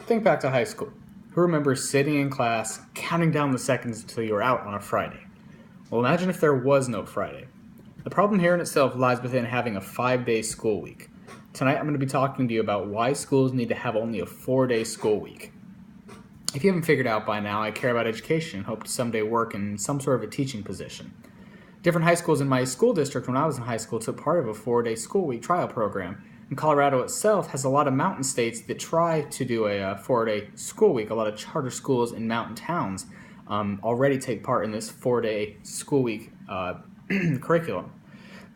Think back to high school. Who remembers sitting in class, counting down the seconds until you were out on a Friday? Well, imagine if there was no Friday. The problem here in itself lies within having a 5-day school week. Tonight I'm going to be talking to you about why schools need to have only a 4-day school week. If you haven't figured out by now, I care about education and hope to someday work in some sort of a teaching position. Different high schools in my school district when I was in high school took part of a 4-day school week trial program. And Colorado itself has a lot of mountain states that try to do a 4-day school week. A lot of charter schools in mountain towns already take part in this 4-day school week curriculum.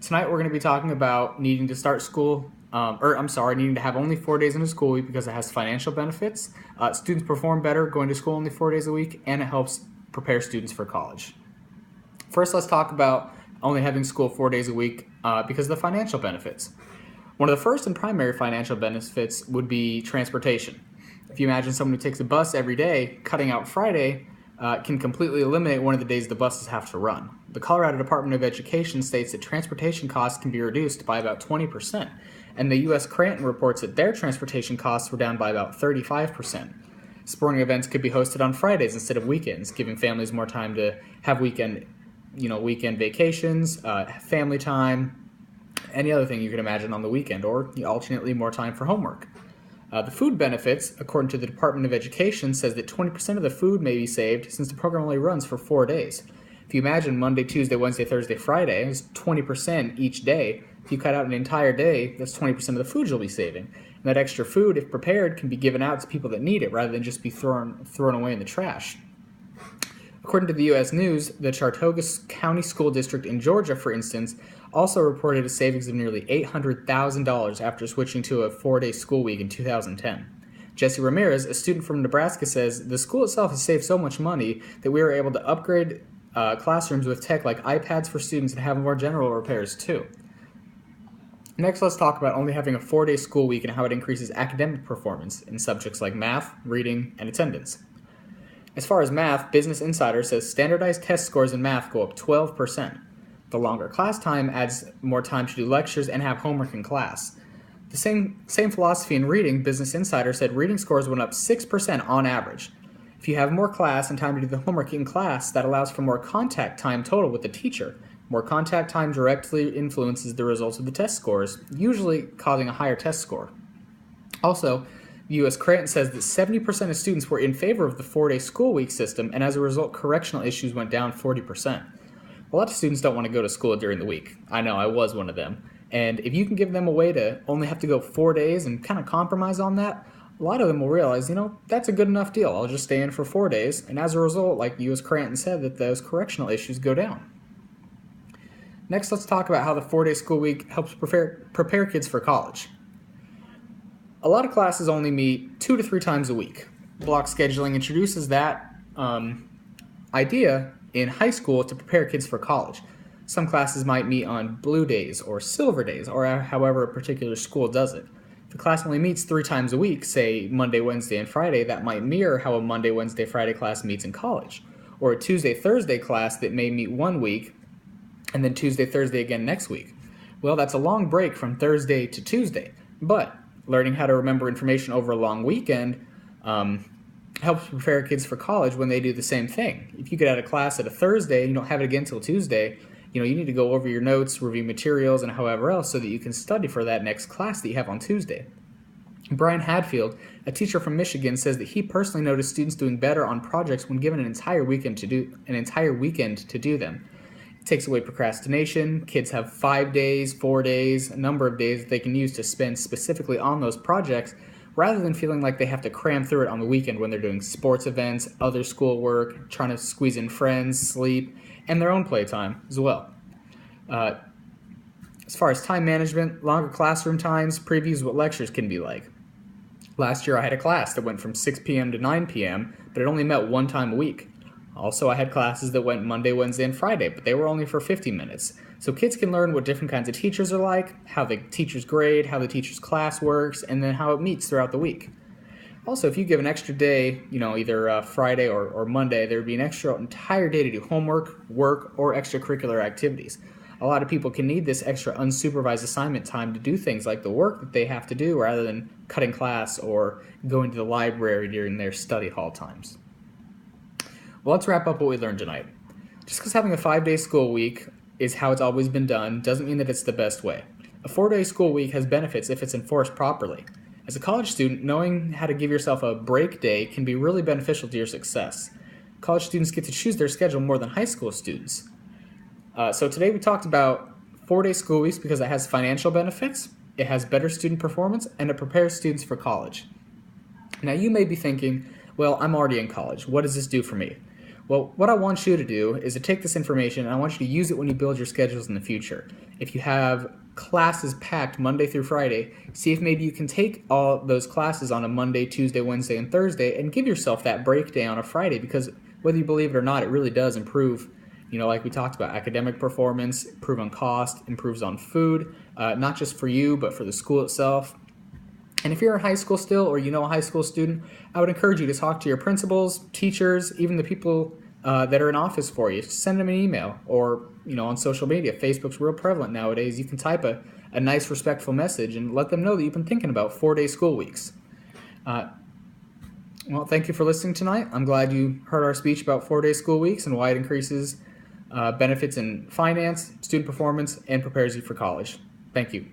Tonight we're going to be talking about needing to start school, needing to have only 4 days in a school week because it has financial benefits. Students perform better going to school only 4 days a week, and it helps prepare students for college. First, let's talk about only having school 4 days a week because of the financial benefits. One of the first and primary financial benefits would be transportation. If you imagine someone who takes a bus every day, cutting out Friday can completely eliminate one of the days the buses have to run. The Colorado Department of Education states that transportation costs can be reduced by about 20%, and the U.S. Cranton reports that their transportation costs were down by about 35%. Sporting events could be hosted on Fridays instead of weekends, giving families more time to have weekend vacations, family time, any other thing you can imagine on the weekend, or alternately more time for homework. The food benefits, according to the Department of Education, says that 20% of the food may be saved since the program only runs for 4 days. If you imagine Monday, Tuesday, Wednesday, Thursday, Friday, it's 20% each day. If you cut out an entire day, that's 20% of the food you'll be saving. And that extra food, if prepared, can be given out to people that need it rather than just be thrown away in the trash. According to the U.S. News, the Chartoga County School District in Georgia, for instance, also reported a savings of nearly $800,000 after switching to a 4-day school week in 2010. Jesse Ramirez, a student from Nebraska, says the school itself has saved so much money that we were able to upgrade classrooms with tech like iPads for students and have more general repairs too. Next, let's talk about only having a 4-day school week and how it increases academic performance in subjects like math, reading, and attendance. As far as math, Business Insider says standardized test scores in math go up 12%. The longer class time adds more time to do lectures and have homework in class. The same philosophy in reading, Business Insider said reading scores went up 6% on average. If you have more class and time to do the homework in class, that allows for more contact time total with the teacher. More contact time directly influences the results of the test scores, usually causing a higher test score. Also, U.S. Cranton says that 70% of students were in favor of the 4-day school week system, and as a result, correctional issues went down 40%. A lot of students don't want to go to school during the week. I know, I was one of them. And if you can give them a way to only have to go 4 days and kind of compromise on that, a lot of them will realize, that's a good enough deal. I'll just stay in for 4 days, and as a result, like U.S. Cranton said, that those correctional issues go down. Next, let's talk about how the 4-day school week helps prepare kids for college. A lot of classes only meet 2 to 3 times a week. Block scheduling introduces that idea in high school to prepare kids for college. Some classes might meet on blue days or silver days, or however a particular school does it. If a class only meets 3 times a week, say Monday, Wednesday, and Friday, that might mirror how a Monday, Wednesday, Friday class meets in college. Or a Tuesday, Thursday class that may meet one week, and then Tuesday, Thursday again next week. Well, that's a long break from Thursday to Tuesday, but learning how to remember information over a long weekend helps prepare kids for college when they do the same thing. If you get out of class at a Thursday and you don't have it again until Tuesday, you need to go over your notes, review materials, and however else so that you can study for that next class that you have on Tuesday. Brian Hadfield, a teacher from Michigan, says that he personally noticed students doing better on projects when given an entire weekend to do them. It takes away procrastination. Kids have 5 days, 4 days, a number of days that they can use to spend specifically on those projects rather than feeling like they have to cram through it on the weekend when they're doing sports events, other schoolwork, trying to squeeze in friends, sleep, and their own playtime as well. As far as time management, longer classroom times previews what lectures can be like. Last year I had a class that went from 6 p.m. to 9 p.m., but it only met 1 time a week. Also, I had classes that went Monday, Wednesday, and Friday, but they were only for 50 minutes. So kids can learn what different kinds of teachers are like, how the teacher's grade, how the teacher's class works, and then how it meets throughout the week. Also, if you give an extra day, either Friday or Monday, there would be an extra entire day to do homework, work, or extracurricular activities. A lot of people can need this extra unsupervised assignment time to do things like the work that they have to do rather than cutting class or going to the library during their study hall times. Well, let's wrap up what we learned tonight. Just because having a 5-day school week is how it's always been done doesn't mean that it's the best way. A 4-day school week has benefits if it's enforced properly. As a college student, knowing how to give yourself a break day can be really beneficial to your success. College students get to choose their schedule more than high school students. So today we talked about 4-day school weeks because it has financial benefits, it has better student performance, and it prepares students for college. Now you may be thinking, well, I'm already in college. What does this do for me? Well, what I want you to do is to take this information and I want you to use it when you build your schedules in the future. If you have classes packed Monday through Friday, see if maybe you can take all those classes on a Monday, Tuesday, Wednesday, and Thursday and give yourself that break day on a Friday, because whether you believe it or not, it really does improve, like we talked about, academic performance, improve on cost, improves on food, not just for you, but for the school itself. And if you're in high school still, or a high school student, I would encourage you to talk to your principals, teachers, even the people that are in office for you. Send them an email, or on social media. Facebook's real prevalent nowadays. You can type a nice, respectful message and let them know that you've been thinking about 4-day school weeks. Well, thank you for listening tonight. I'm glad you heard our speech about 4-day school weeks and why it increases benefits in finance, student performance, and prepares you for college. Thank you.